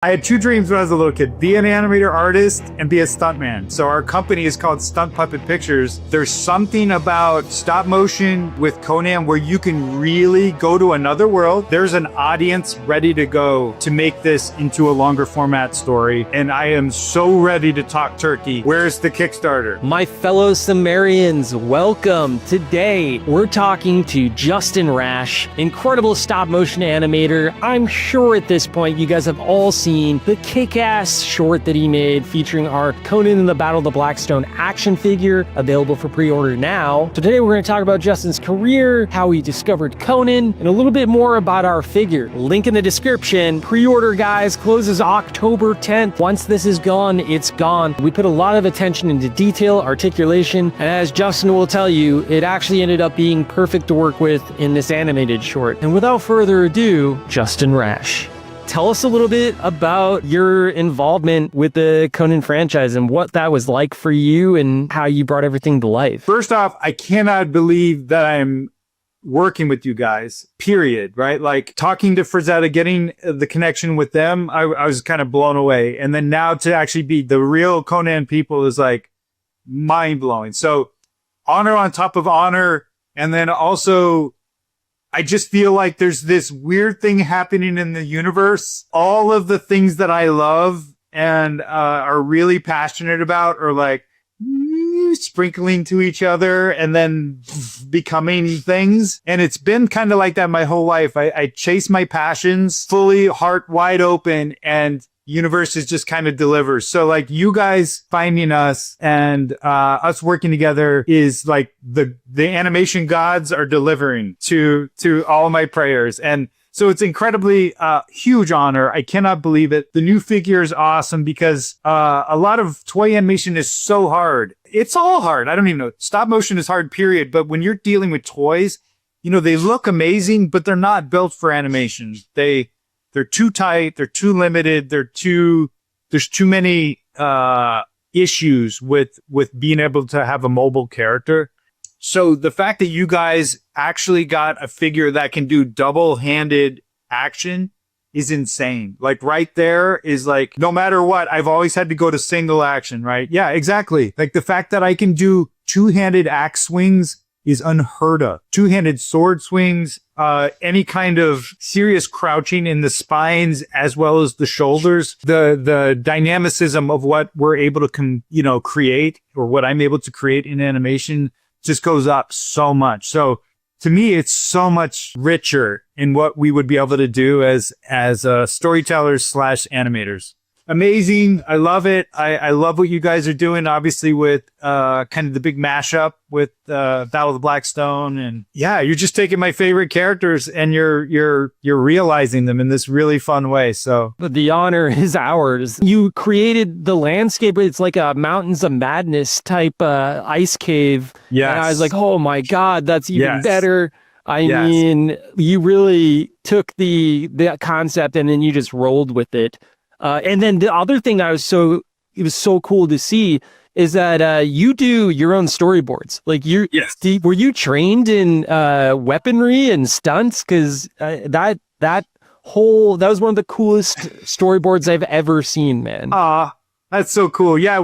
I had two dreams when I was a little kid: be an animator artist and be a stuntman. So our company is called Stunt Puppet Pictures. There's something about stop motion with Conan where you can really go to another world. There's an audience ready to go to make this into a longer format story. And I am so ready to talk turkey. Where's the Kickstarter? My fellow Sumerians, welcome. Today, we're talking to Justin Rasch, incredible stop motion animator. I'm sure at this point you guys have all seen the kick-ass short that he made featuring our Conan and the Battle of the Blackstone action figure, available for pre-order now. So today we're going to talk about Justin's career, how he discovered Conan, and a little bit more about our figure. Link in the description. Pre-order, guys, closes October 10th. Once this is gone, it's gone. We put a lot of attention into detail, articulation, and as Justin will tell you, it actually ended up being perfect to work with in this animated short. And without further ado, Justin Rasch. Tell us a little bit about your involvement with the Conan franchise and what that was like for you and how you brought everything to life. First off, I cannot believe that I'm working with you guys, period, right? Like talking to Frazetta, getting the connection with them, I was kind of blown away. And then now to actually be the real Conan people is like mind blowing. So honor on top of honor. And then also, I just feel like there's this weird thing happening in the universe. All of the things that I love and are really passionate about are like sprinkling to each other and then becoming things. And it's been kind of like that my whole life. I chase my passions fully, heart wide open, and universe is just kind of delivers. So like you guys finding us and us working together is like the animation gods are delivering to all my prayers. And so it's incredibly huge honor. I cannot believe it. The new figure is awesome because a lot of toy animation is so hard. It's all hard. I don't even know. Stop motion is hard, period. But when you're dealing with toys, you know, they look amazing, but they're not built for animation. They're too tight. They're too limited. There's too many issues with being able to have a mobile character. So the fact that you guys actually got a figure that can do double-handed action is insane. Like right there is like, no matter what, I've always had to go to single action, right? Yeah, exactly. Like the fact that I can do two-handed axe swings is unheard of. Two-handed sword swings, any kind of serious crouching in the spines as well as the shoulders. The dynamicism of what we're able to create, or what I'm able to create in animation, just goes up so much. So to me, it's so much richer in what we would be able to do as storytellers / animators. Amazing. I love it. I love what you guys are doing, obviously, with kind of the big mashup with Battle of the Blackstone. And yeah, you're just taking my favorite characters and you're realizing them in this really fun way. So but the honor is ours. You created the landscape. It's like a Mountains of Madness type ice cave. Yes. And I was like, oh my God, that's even better. I mean, you really took the concept and then you just rolled with it. And then the other thing that it was so cool to see is that you do your own storyboards. Like were you trained in weaponry and stunts? Because that was one of the coolest storyboards I've ever seen, man. That's so cool. Yeah,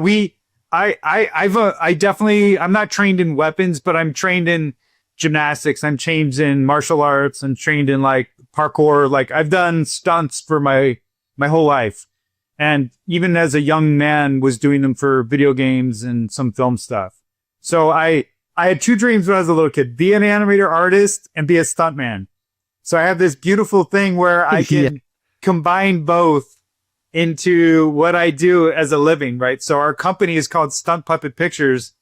I definitely, I'm not trained in weapons, but I'm trained in gymnastics. I'm trained in martial arts. I'm trained in like parkour. Like I've done stunts for my whole life. And even as a young man was doing them for video games and some film stuff. So I had two dreams when I was a little kid: be an animator artist and be a stuntman. So I have this beautiful thing where I can combine both into what I do as a living, right? So our company is called Stunt Puppet Pictures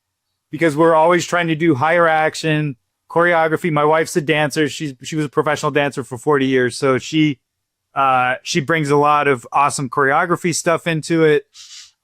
because we're always trying to do higher action choreography. My wife's a dancer. She was a professional dancer for 40 years. So she brings a lot of awesome choreography stuff into it.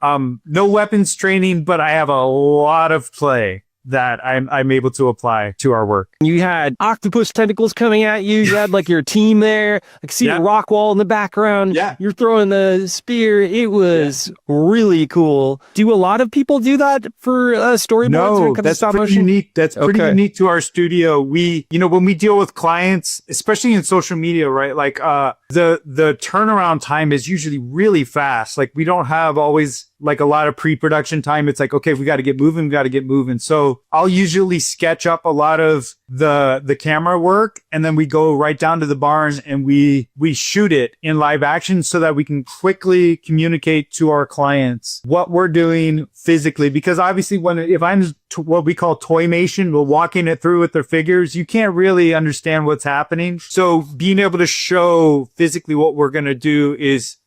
No weapons training, but I have a lot of play. that I'm able to apply to our work. You had octopus tentacles coming at you. You had like your team there. I could see the rock wall in the background. Yeah. You're throwing the spear. It was really cool. Do a lot of people do that for storyboards? No, that's pretty unique. That's pretty unique to our studio. We, when we deal with clients, especially in social media, right? Like the turnaround time is usually really fast. Like we don't have always like a lot of pre-production time. It's like, okay, we got to get moving. So I'll usually sketch up a lot of the camera work, and then we go right down to the barn and we shoot it in live action so that we can quickly communicate to our clients what we're doing physically. Because obviously if I'm what we call toymation, we're walking it through with their figures, you can't really understand what's happening. So being able to show physically what we're going to do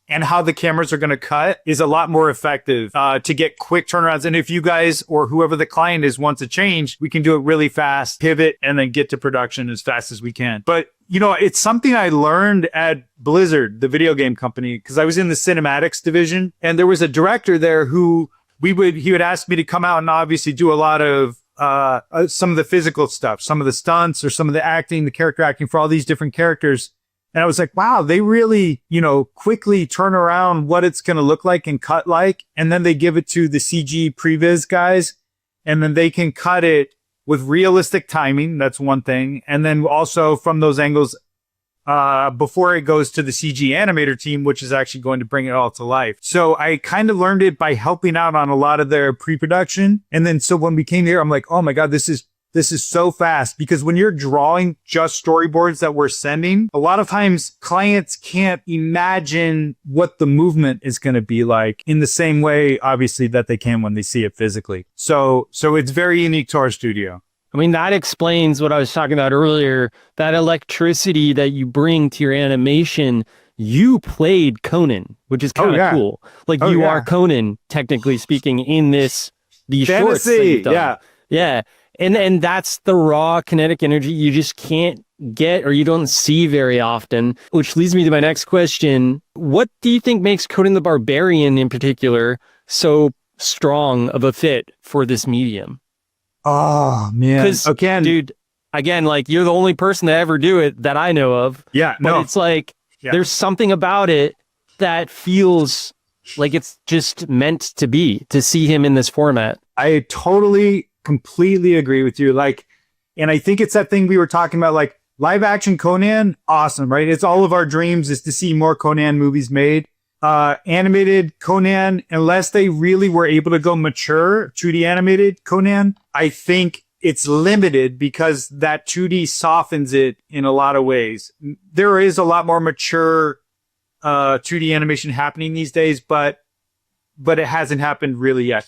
and how the cameras are going to cut is a lot more effective to get quick turnarounds. And if you guys or whoever the client is wants a change, we can do it really fast, pivot, and then get to production as fast as we can. But, it's something I learned at Blizzard, the video game company, because I was in the cinematics division. And there was a director there who he would ask me to come out and obviously do a lot of some of the physical stuff, some of the stunts or some of the acting, the character acting for all these different characters. And I was like, wow, they really, quickly turn around what it's going to look like and cut like. And then they give it to the CG previs guys. And then they can cut it with realistic timing. That's one thing. And then also from those angles, before it goes to the CG animator team, which is actually going to bring it all to life. So I kind of learned it by helping out on a lot of their pre-production. And then so when we came here, I'm like, oh my God, this is so fast, because when you're drawing just storyboards that we're sending, a lot of times clients can't imagine what the movement is going to be like in the same way, obviously, that they can when they see it physically. So it's very unique to our studio. I mean, that explains what I was talking about earlier, that electricity that you bring to your animation. You played Conan, which is kind of cool. Like you are Conan, technically speaking, in these shorts that you've done. Yeah. And that's the raw kinetic energy you just can't get or you don't see very often, which leads me to my next question. What do you think makes Conan the Barbarian in particular so strong of a fit for this medium? Oh, man. Because, dude, like you're the only person to ever do it that I know of. Yeah, but it's like there's something about it that feels like it's just meant to be, to see him in this format. I completely agree with you. Like, and I think it's that thing we were talking about, like live action Conan, awesome, right? It's all of our dreams is to see more Conan movies made. Animated Conan, unless they really were able to go mature 2D animated Conan, I think it's limited because that 2D softens it in a lot of ways. There is a lot more mature 2D animation happening these days, but it hasn't happened really yet.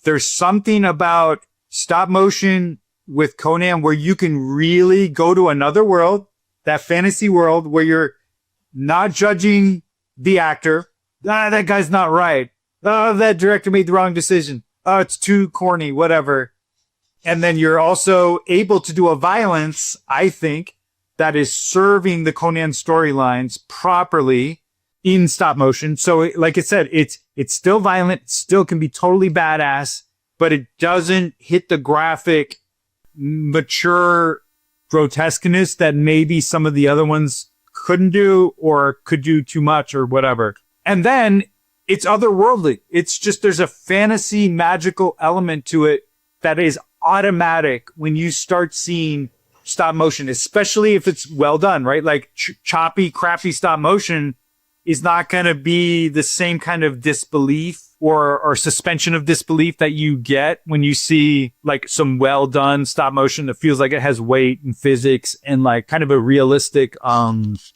There's something about stop motion with Conan where you can really go to another world, that fantasy world where you're not judging the actor. That guy's not right. That director made the wrong decision. It's too corny, whatever. And then you're also able to do a violence, I think, that is serving the Conan storylines properly in stop motion. So like I said, it's still violent, it still can be totally badass, but it doesn't hit the graphic, mature grotesqueness that maybe some of the other ones couldn't do or could do too much or whatever. And then it's otherworldly. It's just, there's a fantasy magical element to it that is automatic when you start seeing stop motion, especially if it's well done, right? Like choppy, crappy stop motion is not going to be the same kind of disbelief or suspension of disbelief that you get when you see like some well done stop motion that feels like it has weight and physics and like kind of a realistic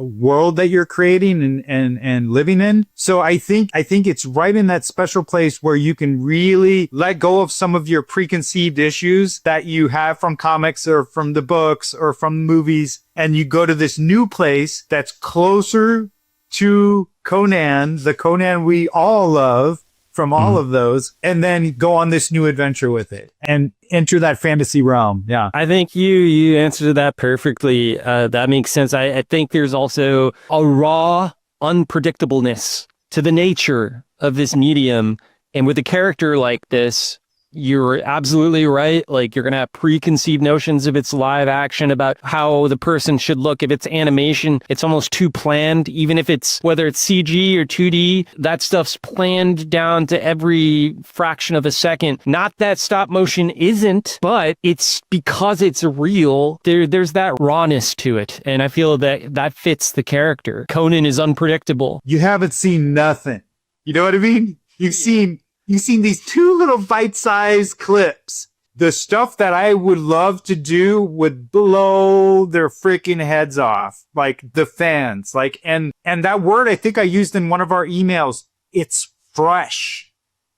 world that you're creating and living in. So I think it's right in that special place where you can really let go of some of your preconceived issues that you have from comics or from the books or from movies, and you go to this new place that's closer to Conan, the Conan we all love from all of those, and then go on this new adventure with it and enter that fantasy realm. Yeah. I think you answered that perfectly. That makes sense. I think there's also a raw unpredictableness to the nature of this medium. And with a character like this, you're absolutely right. Like, you're going to have preconceived notions if it's live action about how the person should look. If it's animation, it's almost too planned. Even if it's, whether it's CG or 2D, that stuff's planned down to every fraction of a second. Not that stop motion isn't, but it's because it's real. There's that rawness to it. And I feel that fits the character. Conan is unpredictable. You haven't seen nothing. You know what I mean? You've seen these two little bite-sized clips. The stuff that I would love to do would blow their freaking heads off. Like the fans, like, and that word I think I used in one of our emails, it's fresh.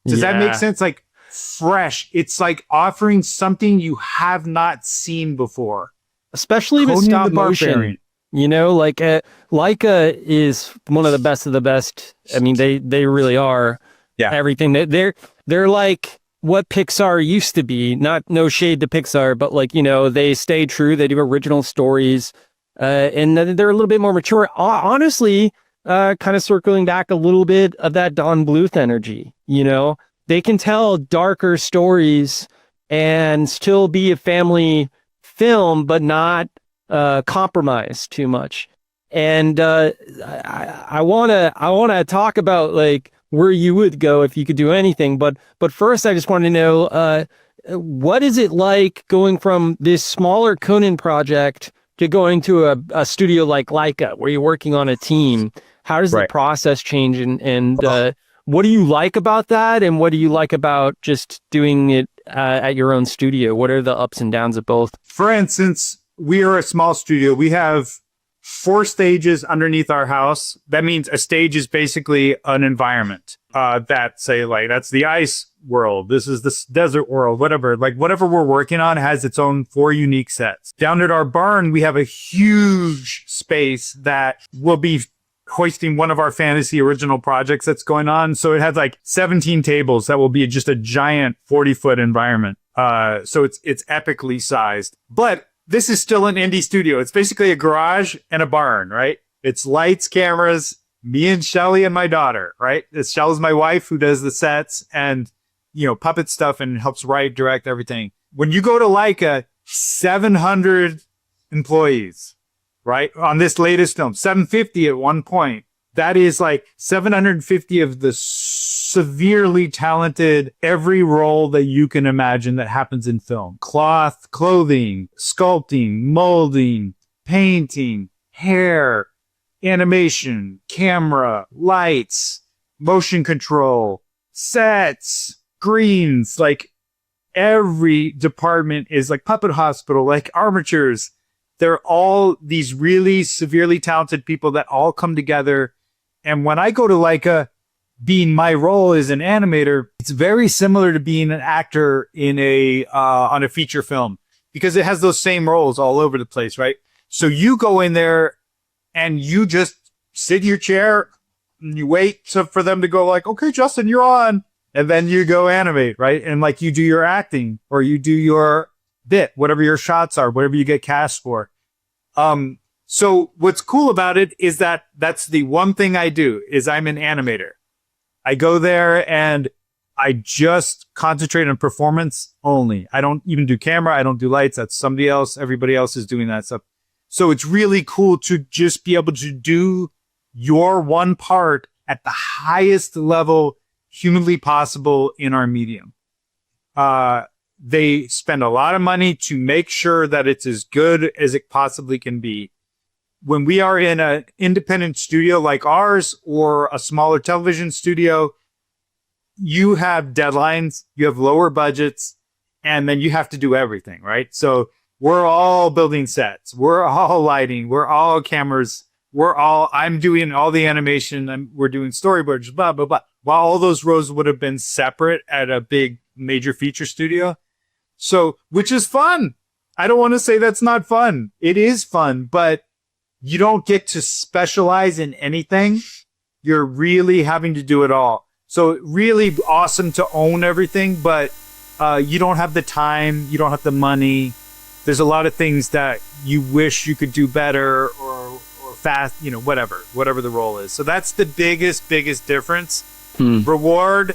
Does that make sense? Like fresh. It's like offering something you have not seen before. Especially with stop motion. You know, like Leica is one of the best of the best. I mean, they really are. Yeah. Everything. They're like what Pixar used to be. No shade to Pixar, but like, you know, they stay true. They do original stories, and they're a little bit more mature. Honestly, kind of circling back a little bit of that Don Bluth energy. You know, they can tell darker stories and still be a family film, but not compromise too much. And I wanna talk about like where you would go if you could do anything, but first I just want to know what is it like going from this smaller Conan project to going to a studio like Leica where you're working on a team? How does the process change, and what do you like about that, and what do you like about just doing it at your own studio? What are the ups and downs of both? For instance, we are a small studio. We have 4 stages underneath our house. That means a stage is basically an environment. That's the ice world. This is the desert world, whatever. Like whatever we're working on has its own 4 unique sets. Down at our barn, we have a huge space that will be hoisting one of our fantasy original projects that's going on. So it has like 17 tables that will be just a giant 40-foot environment. So it's epically sized. But this is still an indie studio. It's basically a garage and a barn, right? It's lights, cameras, me and Shelly and my daughter, right? Shell's my wife who does the sets and, you know, puppet stuff and helps write, direct, everything. When you go to Leica, 700 employees, right? On this latest film, 750 at one point. That is like 750 of the severely talented, every role that you can imagine that happens in film. Cloth, clothing, sculpting, molding, painting, hair, animation, camera, lights, motion control, sets, greens. Like every department is like puppet hospital, like armatures. They're all these really severely talented people that all come together. And when I go to Leica, being my role as an animator, it's very similar to being an actor in on a feature film because it has those same roles all over the place, right? So you go in there and you just sit in your chair and you wait for them to go like, okay, Justin, you're on. And then you go animate, right? And like you do your acting or you do your bit, whatever your shots are, whatever you get cast for. So what's cool about it is that that's the one thing I do is I'm an animator. I go there and I just concentrate on performance only. I don't even do camera. I don't do lights. That's somebody else. Everybody else is doing that stuff. So it's really cool to just be able to do your one part at the highest level humanly possible in our medium. They spend a lot of money to make sure that it's as good as it possibly can be. When we are in an independent studio like ours or a smaller television studio, you have deadlines, you have lower budgets, and then you have to do everything, right? So we're all building sets, we're all lighting, we're all cameras, I'm doing all the animation, we're doing storyboards, blah, blah, blah. While all those roles would have been separate at a big major feature studio. So, which is fun. I don't want to say that's not fun. It is fun, but you don't get to specialize in anything. You're really having to do it all. So really awesome to own everything, but you don't have the time. You don't have the money. There's a lot of things that you wish you could do better or fast, you know, whatever the role is. So that's the biggest difference. Reward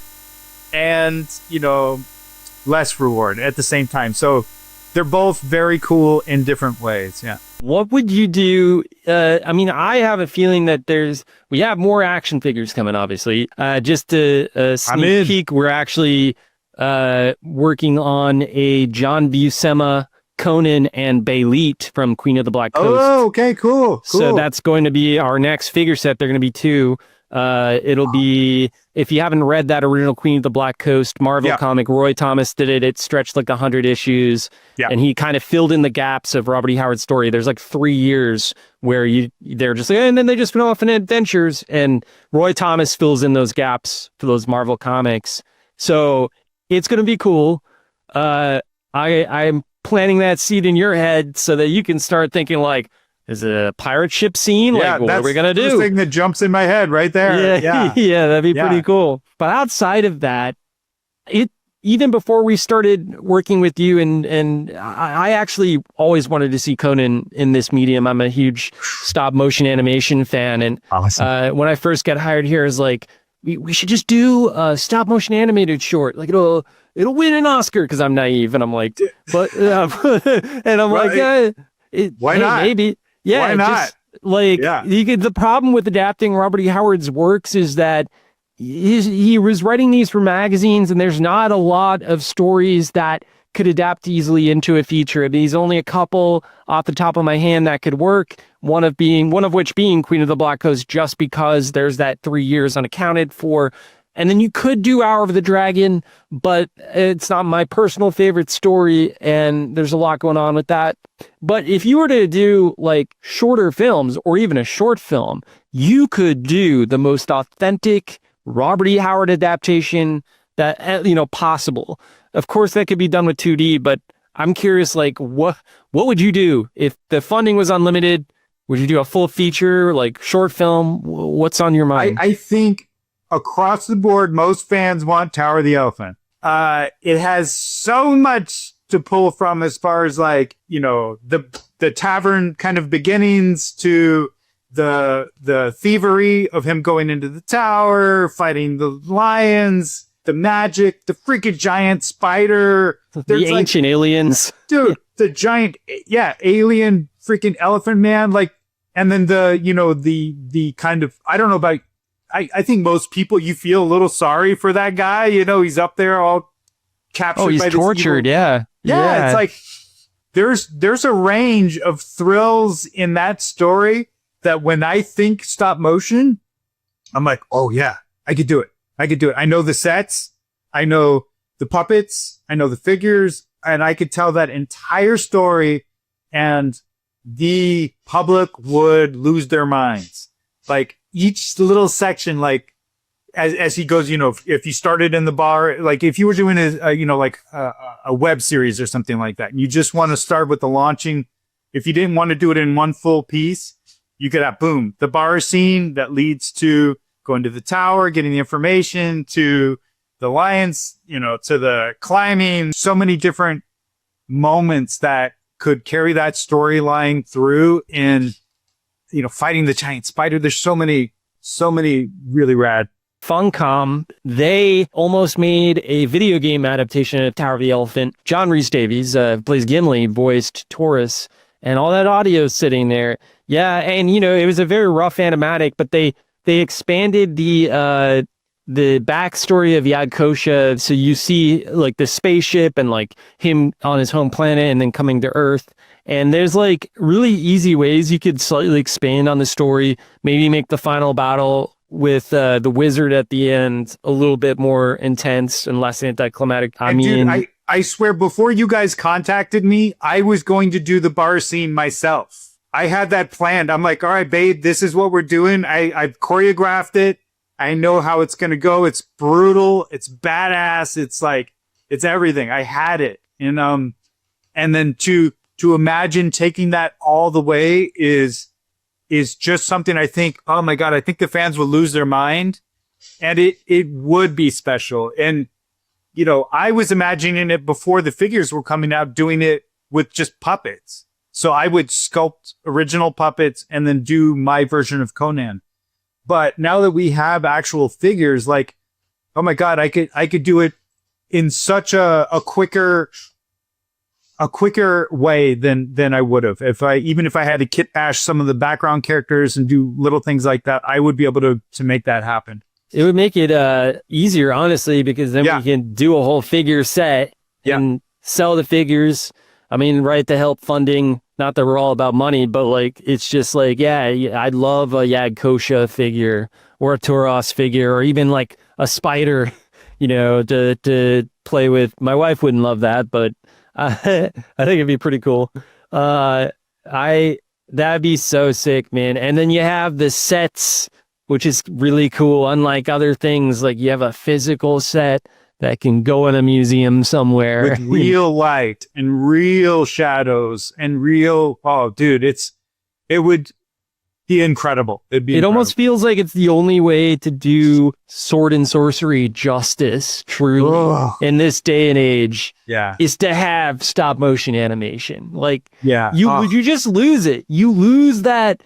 and, you know, less reward at the same time. So they're both very cool in different ways. Yeah. What would you do? I mean, I have a feeling that we have more action figures coming, obviously. Just a sneak peek, we're actually working on a John Buscema, Conan, and Bayleet from Queen of the Black Coast. Oh, okay, cool. So that's going to be our next figure set. They're going to be 2. It'll be, if you haven't read that original Queen of the Black Coast Marvel comic, Roy Thomas did it. It stretched like 100 issues, and he kind of filled in the gaps of Robert E. Howard's story. There's like 3 years where they're just like, and then they just went off in adventures, and Roy Thomas fills in those gaps for those Marvel comics. So it's going to be cool. I'm planting that seed in your head so that you can start thinking like, is it a pirate ship scene? Yeah, like, what are we going to do? That's the thing that jumps in my head right there. Yeah, yeah, that'd be pretty cool. But outside of that, even before we started working with you, and I actually always wanted to see Conan in this medium. I'm a huge stop motion animation fan. And when I first got hired here, I was like, we should just do a stop motion animated short. Like it'll win an Oscar, because I'm naive. And I'm like, but, and I'm like, why not? Maybe. Yeah, why not? The problem with adapting Robert E. Howard's works is that he was writing these for magazines, and there's not a lot of stories that could adapt easily into a feature. There's only a couple off the top of my hand that could work. One of which being Queen of the Black Coast, just because there's that 3 years unaccounted for. And then you could do Hour of the Dragon, but it's not my personal favorite story, and there's a lot going on with that. But if you were to do like shorter films or even a short film, you could do the most authentic Robert E. Howard adaptation that possible. Of course, that could be done with 2D, but I'm curious, like, what would you do if the funding was unlimited? Would you do a full feature, like short film? What's on your mind? I think across the board, most fans want Tower of the Elephant. It has so much to pull from as far as like, the tavern kind of beginnings to the thievery of him going into the tower, fighting the lions, the magic, the freaking giant spider. The ancient aliens. Dude, the giant, alien freaking elephant man. Like, and then the kind of, I don't know about, I think most people, you feel a little sorry for that guy. He's up there all captured. Oh, he's by this tortured. evil... Yeah. It's like there's a range of thrills in that story that when I think stop motion, I'm like, oh yeah, I could do it. I know the sets, I know the puppets, I know the figures, and I could tell that entire story, and the public would lose their minds. Like each little section, like as he goes, if you started in the bar, like if you were doing a web series or something like that, and you just want to start with the launching, if you didn't want to do it in one full piece, you could have, boom, the bar scene that leads to going to the tower, getting the information, to the lions, to the climbing, so many different moments that could carry that storyline through in, fighting the giant spider. There's so many really rad. Funcom, they almost made a video game adaptation of Tower of the Elephant. John Rhys Davies plays Gimli, voiced Taurus, and all that audio sitting there. Yeah, and it was a very rough animatic, but they expanded the backstory of Yad Kosha, so you see like the spaceship and like him on his home planet and then coming to Earth. And there's like really easy ways you could slightly expand on the story, maybe make the final battle with the wizard at the end a little bit more intense and less anticlimactic. Dude, I swear, before you guys contacted me, I was going to do the bar scene myself. I had that planned. I'm like, all right, babe, this is what we're doing. I've choreographed it. I know how it's going to go. It's brutal. It's badass. It's like, it's everything. I had it. And then to imagine taking that all the way is just something I think, oh my God, I think the fans will lose their mind, and it would be special. And, I was imagining it before the figures were coming out, doing it with just puppets. So I would sculpt original puppets and then do my version of Conan. But now that we have actual figures, like, oh my God, I could do it in such a quicker way than I would have. Even if I had to kit bash some of the background characters and do little things like that, I would be able to make that happen. It would make it easier, honestly, because then we can do a whole figure set and sell the figures. I mean, right, to help funding. Not that we're all about money, but like, it's just like, I'd love a Yag Kosha figure or a Tauros figure, or even like a spider, you know, to play with. My wife wouldn't love that, but I think it'd be pretty cool. That'd be so sick, man. And then you have the sets, which is really cool. Unlike other things, like you have a physical set that can go in a museum somewhere with real light and real shadows and real. Oh, dude, it would be incredible. It almost feels like it's the only way to do sword and sorcery justice, truly, in this day and age. Yeah, is to have stop motion animation. Like, you just lose it. You lose that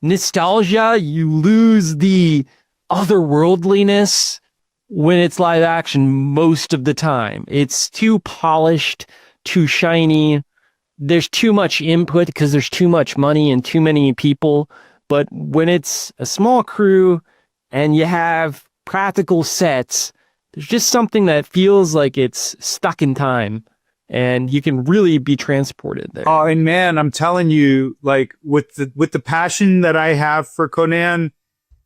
nostalgia. You lose the otherworldliness when it's live action most of the time. It's too polished, too shiny. There's too much input because there's too much money and too many people. But when it's a small crew and you have practical sets, there's just something that feels like it's stuck in time and you can really be transported there. Oh, and man, I'm telling you, like with the passion that I have for Conan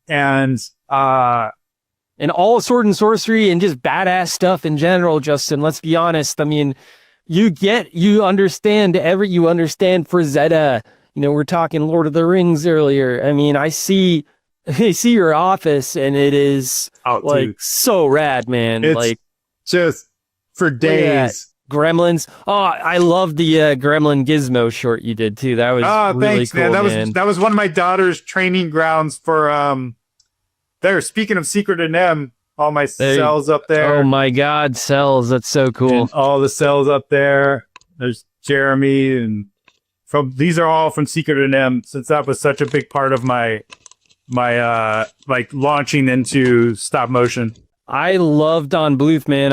and all sword and sorcery and just badass stuff in general, Justin, let's be honest. I mean, you understand Frazetta. You know, we're talking Lord of the Rings earlier. I mean, I see your office and it is so rad, man. It's like just for days. Gremlins. Oh, I love the Gremlin Gizmo short you did too. That was really thanks, cool, man. That was one of my daughter's training grounds for there. Speaking of Secret and M, all my cells up there. Oh my God, cells! That's so cool. And all the cells up there. There's Jeremy, and these are all from Secret and M. Since that was such a big part of my like launching into stop motion. I love Don Bluth, man.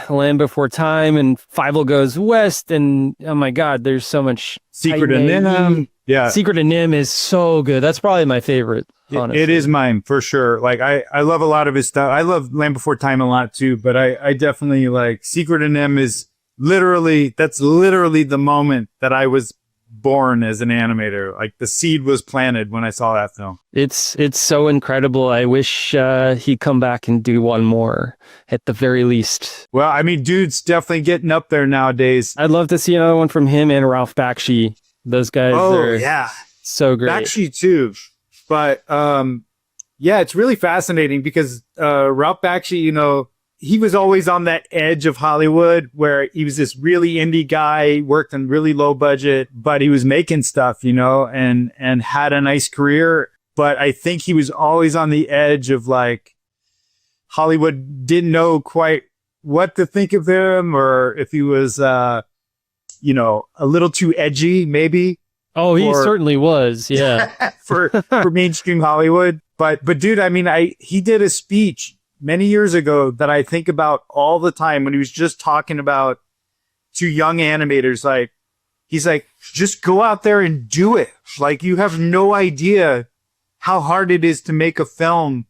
Land Before Time and Fievel Goes West, and oh my God, there's so much. Secret and M. Yeah, Secret and M is so good. That's probably my favorite. Honestly. It is mine for sure. Like I love a lot of his stuff. I love Land Before Time a lot too, but I definitely like Secret and M is that's literally the moment that I was born as an animator. Like the seed was planted when I saw that film. It's so incredible. I wish he'd come back and do one more at the very least. Well, I mean, dude's definitely getting up there nowadays. I'd love to see another one from him and Ralph Bakshi. Those guys are so great. Bakshi too. But it's really fascinating because Ralph Bakshi, you know, he was always on that edge of Hollywood where he was this really indie guy, worked on really low budget, but he was making stuff, you know, and had a nice career. But I think he was always on the edge of like Hollywood didn't know quite what to think of him, or if he was, you know, a little too edgy, maybe. Oh, he certainly was. Yeah. for mainstream Hollywood. But dude, I mean, he did a speech many years ago that I think about all the time when he was just talking about to young animators. Like, he's like, just go out there and do it. Like, you have no idea how hard it is to make a film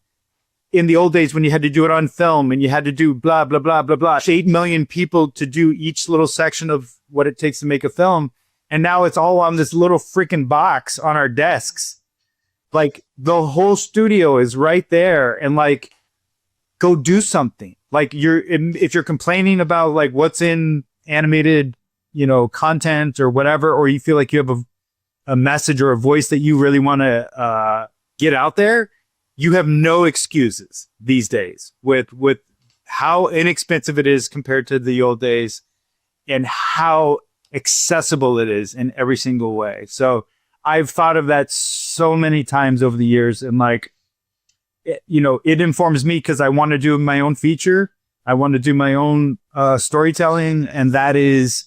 in the old days when you had to do it on film and you had to do blah, blah, blah, blah, blah. 8 million people to do each little section of what it takes to make a film. And now it's all on this little freaking box on our desks. Like, the whole studio is right there. And like, go do something. Like, if you're complaining about like what's in animated, you know, content or whatever, or you feel like you have a message or a voice that you really want to get out there, you have no excuses these days with how inexpensive it is compared to the old days and how accessible it is in every single way. So I've thought of that so many times over the years, and like, you know, it informs me because I want to do my own feature. I want to do my own storytelling, and that is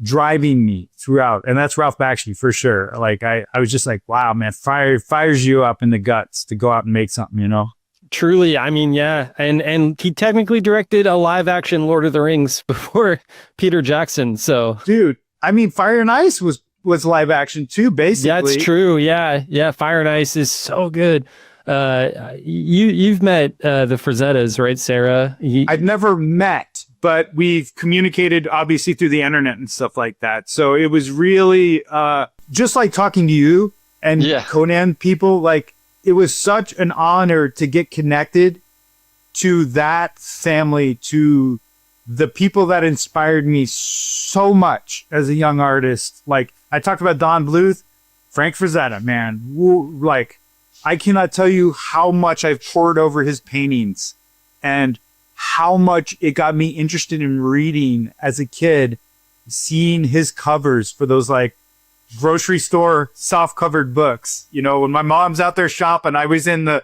driving me throughout. And that's Ralph Bakshi for sure. Like I was just like, wow, man, fires you up in the guts to go out and make something, you know? Truly, I mean, yeah, and he technically directed a live action Lord of the Rings before Peter Jackson. So, Dude, I mean, Fire and Ice was live action too, basically. yeah, it's true. Yeah, Fire and Ice is so good. You've met the Frazettas, right, Sarah? I've never met, but we've communicated obviously through the internet and stuff like that. So it was really just like talking to you and Conan people. Like, it was such an honor to get connected to that family, to the people that inspired me so much as a young artist. Like, I talked about Don Bluth, Frank Frazetta, man. Like, I cannot tell you how much I've poured over his paintings and how much it got me interested in reading as a kid, seeing his covers for those like grocery store soft covered books. You know, when my mom's out there shopping, I was in the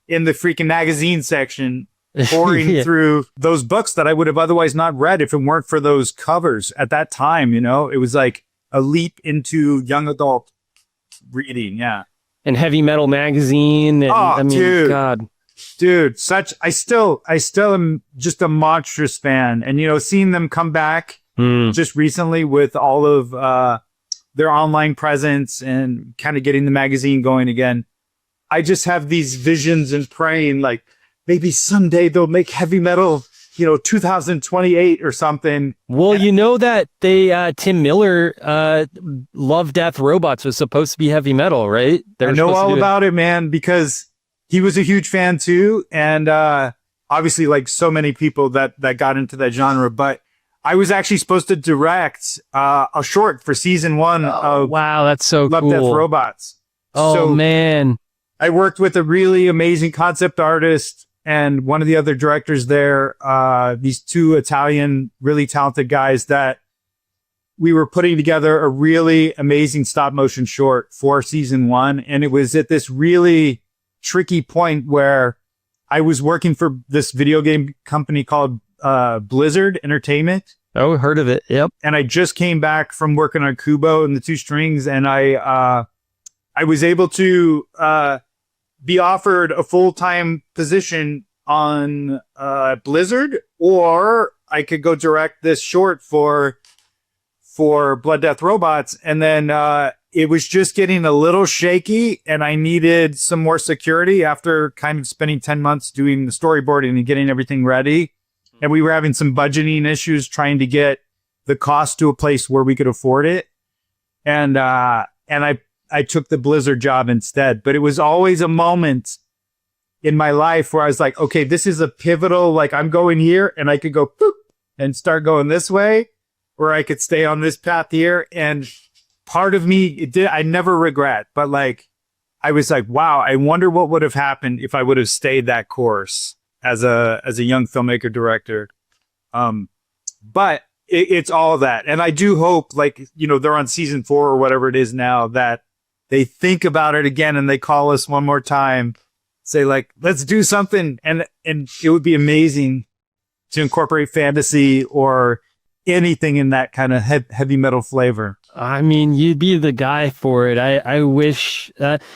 freaking magazine section pouring through those books that I would have otherwise not read if it weren't for those covers at that time. You know, it was like a leap into young adult reading. Yeah. And Heavy Metal magazine. And, I mean, dude, God, dude, I still am just a monstrous fan. And, you know, seeing them come back just recently with all of their online presence and kind of getting the magazine going again, I just have these visions and praying like maybe someday they'll make Heavy Metal, you know, 2028 or something. Well, you know that they Tim Miller, Love, Death, Robots was supposed to be Heavy Metal, right? I know all about it, man, because he was a huge fan too. And obviously, like so many people that got into that genre. But I was actually supposed to direct a short for season 1 of wow, that's so Love, cool. Death, Robots. Oh, so man. I worked with a really amazing concept artist and one of the other directors there, these two Italian, really talented guys that we were putting together a really amazing stop motion short for season 1. And it was at this really tricky point where I was working for this video game company called Blizzard Entertainment. Oh, heard of it. Yep. And I just came back from working on Kubo and the Two Strings. And I was able to be offered a full-time position on Blizzard, or I could go direct this short for Blood, Death, Robots. And then it was just getting a little shaky, and I needed some more security after kind of spending 10 months doing the storyboarding and getting everything ready. And we were having some budgeting issues trying to get the cost to a place where we could afford it. And I took the Blizzard job instead. But it was always a moment in my life where I was like, okay, this is a pivotal, like I'm going here and I could go boop and start going this way, or I could stay on this path here. And part of me, I never regret, but like, I was like, wow, I wonder what would have happened if I would have stayed that course as a young filmmaker director. But it's all of that. And I do hope, like, you know, they're on season 4 or whatever it is now, that they think about it again and they call us one more time, say like, let's do something. And it would be amazing to incorporate fantasy or anything in that kind of heavy metal flavor. I mean, you'd be the guy for it. I wish,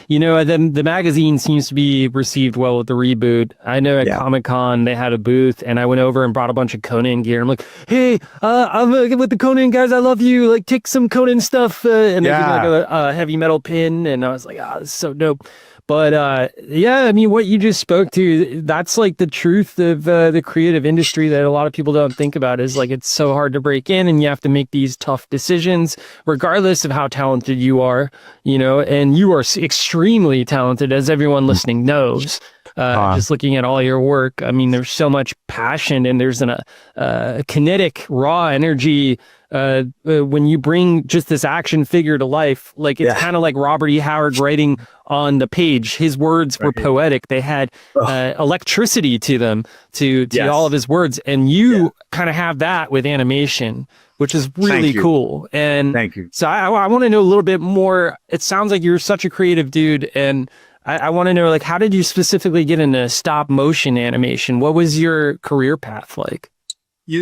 you know, the magazine seems to be received well with the reboot. I know at Comic-Con they had a booth and I went over and brought a bunch of Conan gear. I'm like, hey, I'm with the Conan guys. I love you. Like, take some Conan stuff. And they give me like a heavy metal pin. And I was like, this is so dope. But yeah, I mean, what you just spoke to, that's like the truth of the creative industry that a lot of people don't think about, is like it's so hard to break in and you have to make these tough decisions regardless of how talented you are, you know, and you are extremely talented, as everyone listening knows. Just looking at all your work, I mean, there's so much passion and there's a kinetic, raw energy when you bring just this action figure to life. Like, it's kind of like Robert E. Howard writing on the page. His words were poetic. They had electricity to them, to all of his words. And you kind of have that with animation, which is really cool. And thank you. So I want to know a little bit more. It sounds like you're such a creative dude, and I want to know, like, how did you specifically get into stop motion animation? What was your career path like?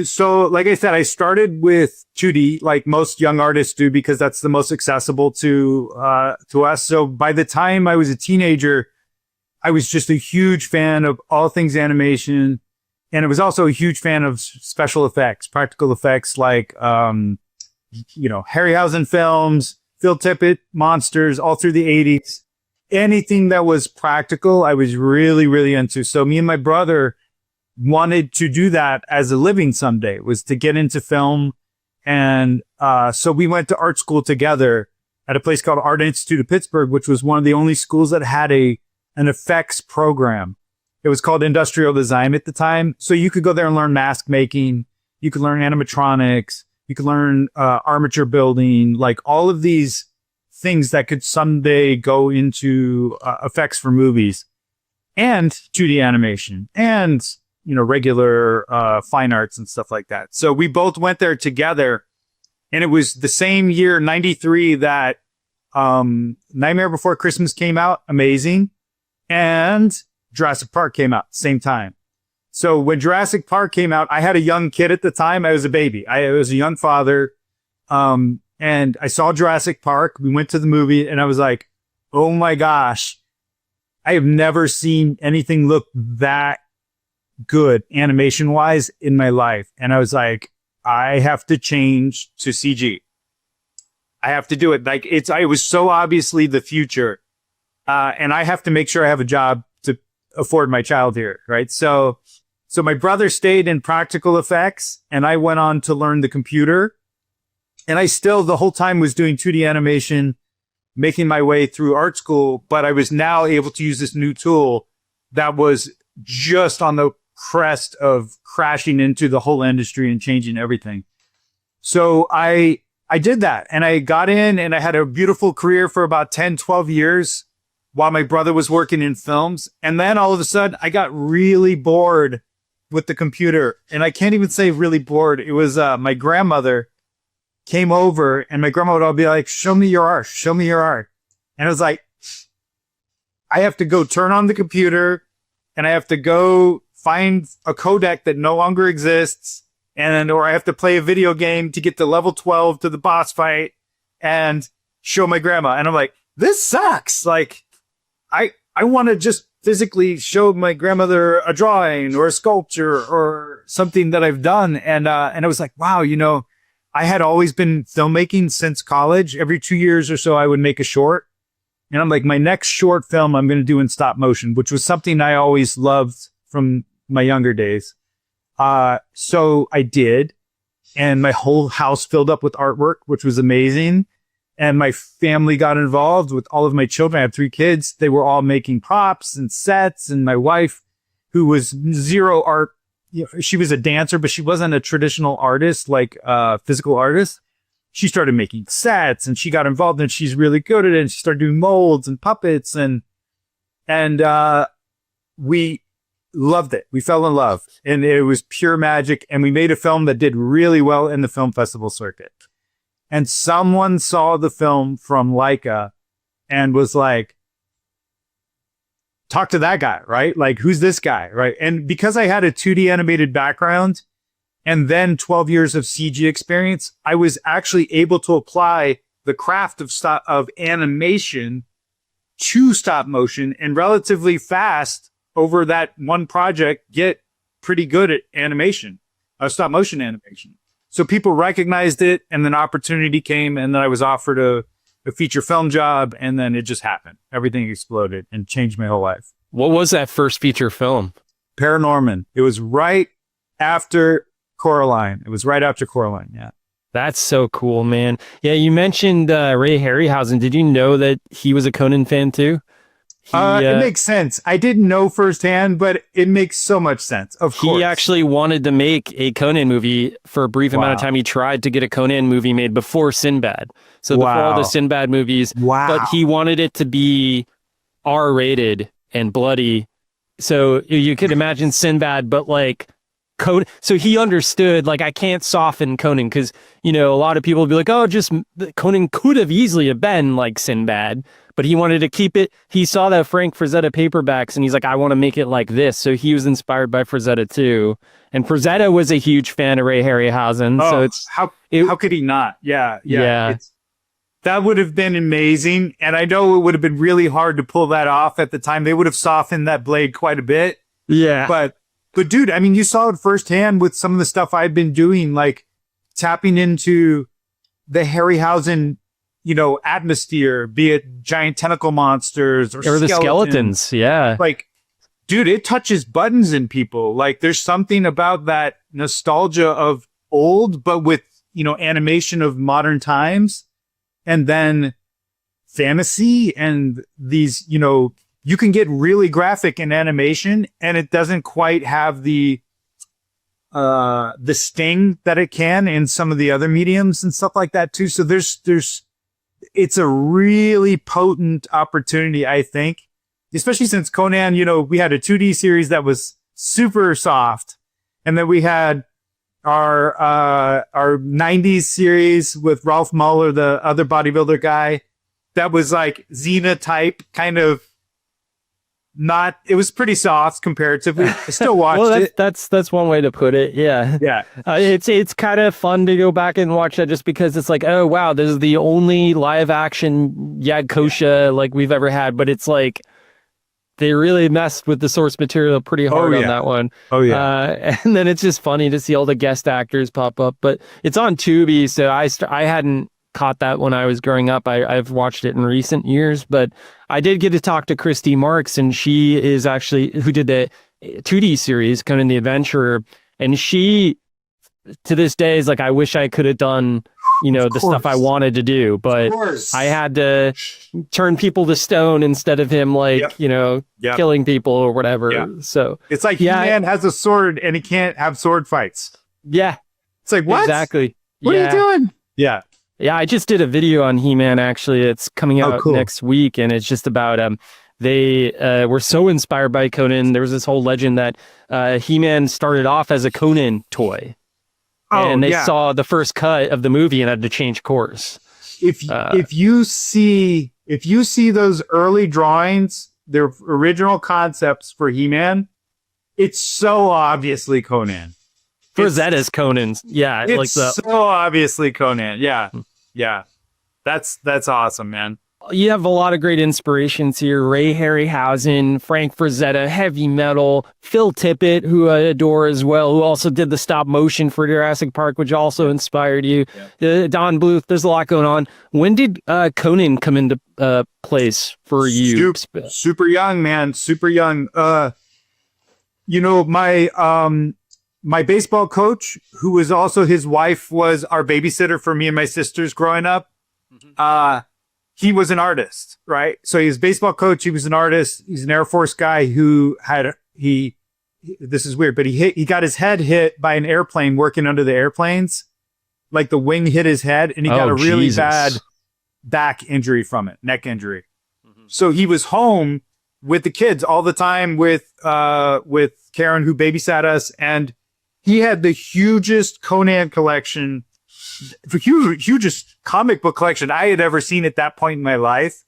So, like I said, I started with 2D, like most young artists do, because that's the most accessible to us. So by the time I was a teenager, I was just a huge fan of all things animation. And I was also a huge fan of special effects, practical effects like, Harryhausen films, Phil Tippett monsters all through the 80s. Anything that was practical, I was really, really into. So me and my brother wanted to do that as a living someday, was to get into film. And so we went to art school together at a place called Art Institute of Pittsburgh, which was one of the only schools that had an effects program. It was called industrial design at the time. So you could go there and learn mask making. You could learn animatronics. You could learn armature building, like all of these things that could someday go into effects for movies and 2D animation and, regular fine arts and stuff like that. So we both went there together. And it was the same year, 93, that Nightmare Before Christmas came out. Amazing. And Jurassic Park came out same time. So when Jurassic Park came out, I had a young kid at the time. I was a baby. I was a young father. And I saw Jurassic Park. We went to the movie and I was like, oh my gosh, I have never seen anything look that good animation wise in my life. And I was like, I have to change to CG. I have to do it. Like it was so obviously the future. And I have to make sure I have a job to afford my child here. Right. So my brother stayed in practical effects and I went on to learn the computer, and I still the whole time was doing 2D animation, making my way through art school. But I was now able to use this new tool that was just on the crest of crashing into the whole industry and changing everything. So I did that and I got in and I had a beautiful career for about 10, 12 years while my brother was working in films. And then all of a sudden I got really bored with the computer, and I can't even say really bored. It was, my grandmother came over and my grandma would all be like, show me your art, show me your art. And it was like, I have to go turn on the computer and I have to go find a codec that no longer exists, or I have to play a video game to get to level 12 to the boss fight and show my grandma. And I'm like, this sucks. Like, I want to just physically show my grandmother a drawing or a sculpture or something that I've done. And I was like, wow, I had always been filmmaking since college. Every 2 years or so, I would make a short. And I'm like, my next short film I'm going to do in stop motion, which was something I always loved from my younger days. So I did, and my whole house filled up with artwork, which was amazing. And my family got involved with all of my children. I have 3 kids. They were all making props and sets. And my wife, who was zero art, she was a dancer, but she wasn't a traditional artist, like a physical artist. She started making sets and she got involved and she's really good at it. And she started doing molds and puppets and we loved it. We fell in love and it was pure magic. And we made a film that did really well in the film festival circuit. And someone saw the film from Leica and was like, talk to that guy, right? Like, who's this guy, right? And because I had a 2D animated background and then 12 years of CG experience, I was actually able to apply the craft of animation to stop motion and relatively fast over that one project get pretty good at animation, stop motion animation. So people recognized it, and then opportunity came, and then I was offered a feature film job, and then it just happened. Everything exploded and changed my whole life. What was that first feature film? Paranorman. It was right after Coraline. Yeah. That's so cool, man. Yeah, you mentioned Ray Harryhausen. Did you know that he was a Conan fan too? It makes sense. I didn't know firsthand, but it makes so much sense. Of course. He actually wanted to make a Conan movie for a brief amount of time. He tried to get a Conan movie made before Sinbad. So before all the Sinbad movies. Wow. But he wanted it to be R-rated and bloody. So you could imagine Sinbad, but like Conan. So he understood, like, I can't soften Conan because, a lot of people would be like, oh, just Conan could have easily have been like Sinbad. But he wanted to keep it. He saw that Frank Frazetta paperbacks and he's like, I want to make it like this. So he was inspired by Frazetta too. And Frazetta was a huge fan of Ray Harryhausen. Oh, so how could he not? Yeah. That would have been amazing. And I know it would have been really hard to pull that off at the time. They would have softened that blade quite a bit. Yeah. But dude, I mean, you saw it firsthand with some of the stuff I've been doing, like tapping into the Harryhausen, atmosphere, be it giant tentacle monsters or the skeletons. Yeah. Like, dude, it touches buttons in people. Like, there's something about that nostalgia of old, but with, animation of modern times, and then fantasy and these, you can get really graphic in animation and it doesn't quite have the sting that it can in some of the other mediums and stuff like that too. So it's a really potent opportunity, I think, especially since Conan, we had a 2D series that was super soft. And then we had our 90s series with Ralph Muller, the other bodybuilder guy, that was like Xena type kind of. It was pretty soft comparatively. I still watched it. That's one way to put it. Yeah. Yeah. It's kind of fun to go back and watch that just because it's like, oh wow, this is the only live action Yagkosha like we've ever had, but it's like they really messed with the source material pretty hard on that one. Oh yeah. And then it's just funny to see all the guest actors pop up, but it's on Tubi, so I hadn't caught that when I was growing up. I've watched it in recent years, but I did get to talk to Christy Marks, and she is actually who did the 2D series Conan the Adventurer, and she to this day is like, I wish I could have done the stuff I wanted to do, but I had to turn people to stone instead of him killing people or whatever. Yeah. So it's like He-Man has a sword and he can't have sword fights. Yeah. It's like, what? Exactly. What are you doing? Yeah. Yeah, I just did a video on He-Man, actually. It's coming out next week, and it's just about they were so inspired by Conan. There was this whole legend that He-Man started off as a Conan toy. And they saw the first cut of the movie and had to change course. If you see those early drawings, their original concepts for He-Man, it's so obviously Conan. Frazetta's Conan's. Yeah. It's so obviously Conan. Yeah. Yeah. That's awesome, man. You have a lot of great inspirations here. Ray Harryhausen, Frank Frazetta, heavy metal, Phil Tippett, who I adore as well, who also did the stop motion for Jurassic Park, which also inspired you. Yeah. Don Bluth, there's a lot going on. When did Conan come into place for you? Super young, man. Super young. My baseball coach, who was also his wife, was our babysitter for me and my sisters growing up. Mm-hmm. He was an artist, right? So he was a baseball coach. He was an artist. He's an Air Force guy who this is weird, but he got his head hit by an airplane working under the airplanes. Like the wing hit his head and he got a really bad back injury from it, neck injury. Mm-hmm. So he was home with the kids all the time with Karen, who babysat us. And he had the hugest Conan collection, hugest comic book collection I had ever seen at that point in my life.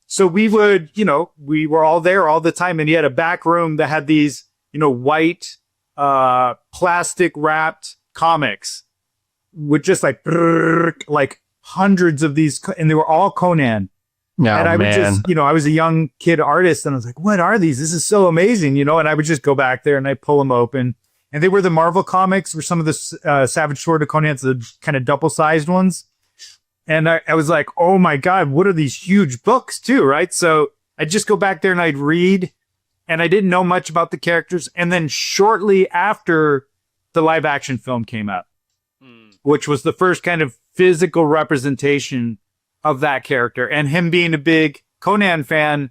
So we would, we were all there all the time. And he had a back room that had these, white, plastic wrapped comics with just like hundreds of these. And they were all Conan. And I would just, I was a young kid artist and I was like, what are these? This is so amazing, and I would just go back there and I'd pull them open. And they were the Marvel comics, were some of the Savage Sword of Conan's, the kind of double-sized ones. And I was like, oh my God, what are these huge books too, right? So I'd just go back there and I'd read, and I didn't know much about the characters. And then shortly after, the live-action film came out, which was the first kind of physical representation of that character. And him being a big Conan fan,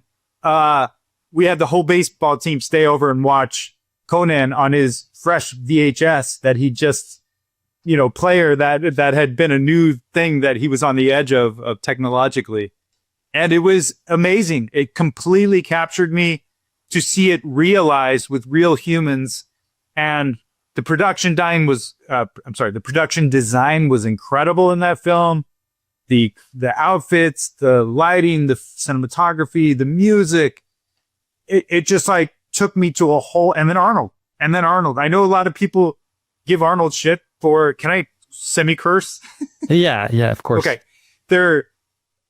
we had the whole baseball team stay over and watch Conan on his fresh VHS that he just, player that had been a new thing that he was on the edge of technologically. And it was amazing. It completely captured me to see it realized with real humans. And the production design was incredible in that film. The outfits, the lighting, the cinematography, the music, it just like took me to a whole, and then Arnold. I know a lot of people give Arnold shit for, can I semi-curse? Yeah, of course. Okay.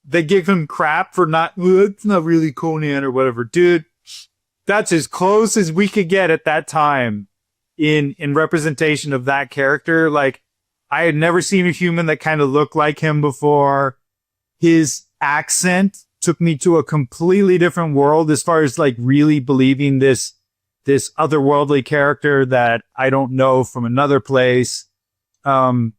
they give him crap for not, it's not really Conan or whatever. Dude, that's as close as we could get at that time in representation of that character. Like, I had never seen a human that kind of looked like him before. His accent took me to a completely different world as far as like really believing this otherworldly character that I don't know from another place. And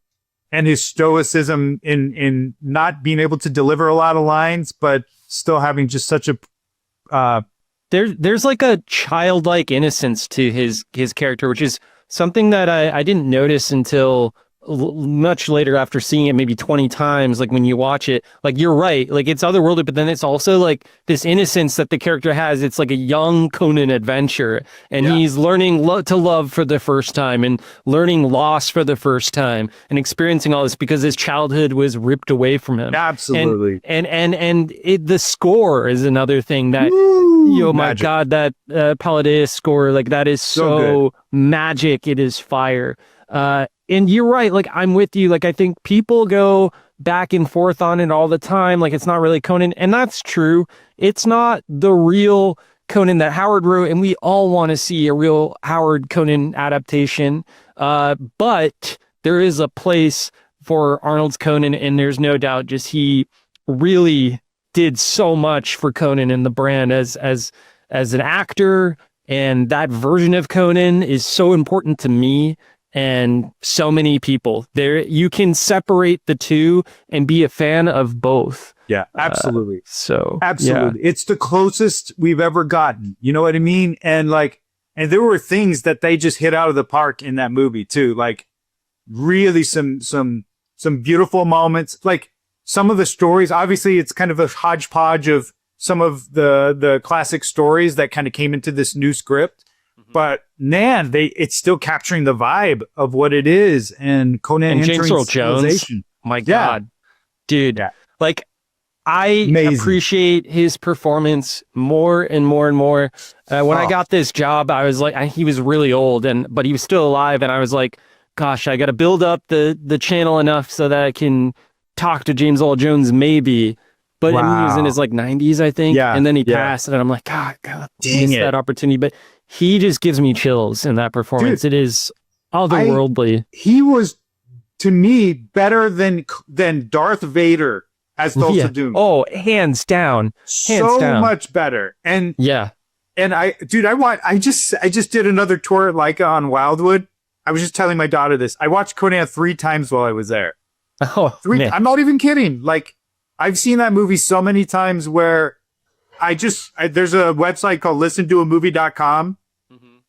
his stoicism in not being able to deliver a lot of lines, but still having just such a, there's like a childlike innocence to his character, which is something that I didn't notice until much later after seeing it maybe 20 times. Like when you watch it, like you're right, like it's otherworldly, but then it's also like this innocence that the character has. It's like a young Conan adventure, and he's learning to love for the first time and learning loss for the first time and experiencing all this because his childhood was ripped away from him. Absolutely. And the score is another thing that my God, that Palladius score, like that is so magic. It is fire. And you're right, like I'm with you. Like I think people go back and forth on it all the time, like it's not really Conan, and that's true. It's not the real Conan that Howard wrote, and we all want to see a real Howard Conan adaptation. But there is a place for Arnold's Conan, and there's no doubt just he really did so much for Conan and the brand as an actor, and that version of Conan is so important to me. And so many people there, you can separate the two and be a fan of both. Yeah, absolutely. Absolutely. It's the closest we've ever gotten. You know what I mean? And there were things that they just hit out of the park in that movie too. Like really some beautiful moments. Like some of the stories, obviously it's kind of a hodgepodge of some of the classic stories that kind of came into this new script. But man, it's still capturing the vibe of what it is, and Conan and James Earl Jones. My God, dude! Like I appreciate his performance more and more and more. When I got this job, I was like, he was really old, but he was still alive, and I was like, gosh, I got to build up the channel enough so that I can talk to James Earl Jones, maybe. But he was in his like 90s, I think, and then he passed, and I'm like, God, dang it, that opportunity, but. He just gives me chills in that performance. Dude, it is otherworldly. He was, to me, better than Darth Vader as Thulsa Doom. Oh, hands down. So much better. And I just did another tour at Leica on Wildwood. I was just telling my daughter this. I watched Conan 3 times while I was there. Oh, 3. Man. I'm not even kidding. Like, I've seen that movie so many times where there's a website called listentoamovie.com,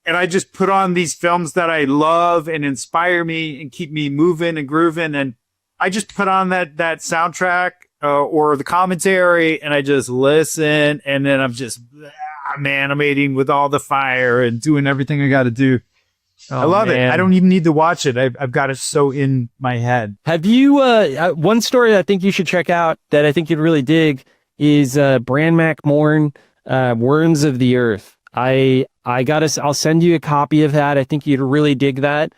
and I just put on these films that I love and inspire me and keep me moving and grooving. And I just put on that soundtrack or the commentary, and I just listen. And then I'm just animating with all the fire and doing everything I got to do. I love it. I don't even need to watch it. I've got it so in my head. Have you, one story I think you should check out that I think you'd really dig is Bran McMorn, Worms of the Earth. I'll send you a copy of that. I think you'd really dig that.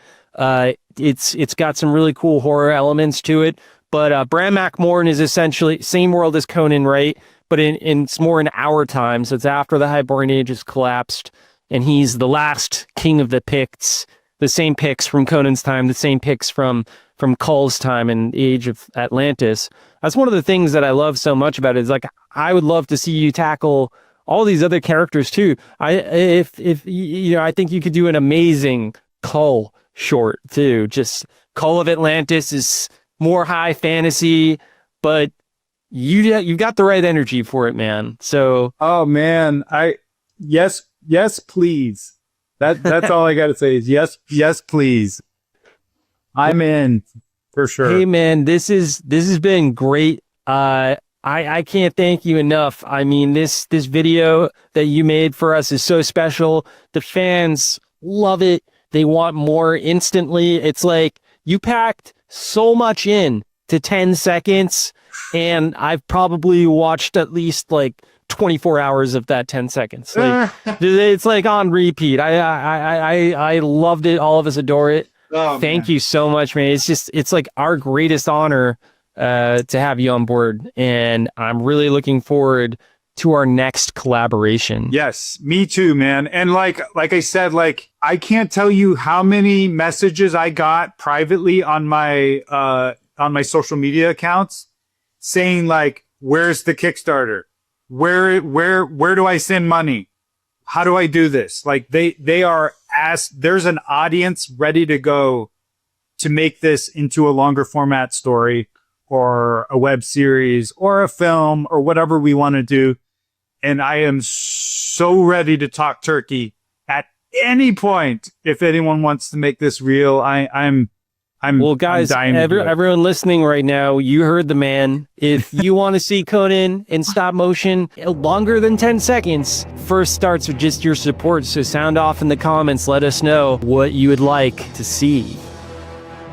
It's got some really cool horror elements to it. But Bran McMorn is essentially same world as Conan, right? But it's more in our time. So it's after the Hyborian Age has collapsed, and he's the last king of the Picts. The same Picts from Conan's time, the same Picts from Kull's time and the Age of Atlantis. That's one of the things that I love so much about it. Is like I would love to see you tackle all these other characters too. If I think you could do an amazing Kull short too. Just Kull of Atlantis is more high fantasy, but you got the right energy for it, man. So oh man, yes, please. That's all I got to say is yes, please. I'm in for sure. Hey man, this has been great. I can't thank you enough. I mean, this video that you made for us is so special. The fans love it. They want more instantly. It's like you packed so much in to 10 seconds, and I've probably watched at least like 24 hours of that 10 seconds. Like, it's like on repeat. I loved it. All of us adore it. Thank you so much, man. It's like our greatest honor to have you on board, and I'm really looking forward to our next collaboration. Yes, me too, man. And like I said, like I can't tell you how many messages I got privately on my social media accounts saying like, where's the Kickstarter? Where do I send money? How do I do this? Like they are asked, there's an audience ready to go to make this into a longer format story or a web series or a film or whatever we want to do. And I am so ready to talk turkey at any point. If anyone wants to make this real, Well, guys, everyone listening right now, you heard the man. If you want to see Conan in stop motion longer than 10 seconds, first starts with just your support. So sound off in the comments. Let us know what you would like to see.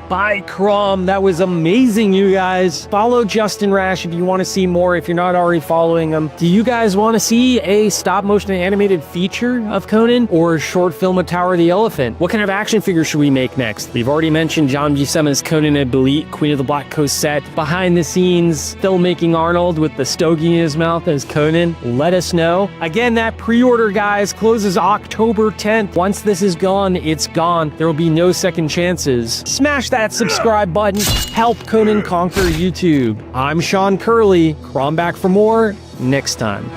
Bye, Crom. That was amazing, you guys. Follow Justin Rasch if you want to see more, if you're not already following him. Do you guys want to see a stop-motion animated feature of Conan or a short film of Tower the Elephant? What kind of action figure should we make next? We've already mentioned John Buscema's Conan and Belit, Queen of the Black Coast set. Behind the scenes, filmmaking Arnold with the stogie in his mouth as Conan. Let us know. Again, that pre-order, guys, closes October 10th. Once this is gone, it's gone. There will be no second chances. Smash that subscribe button. Help Conan conquer YouTube. I'm Sean Curley. Crom back for more next time.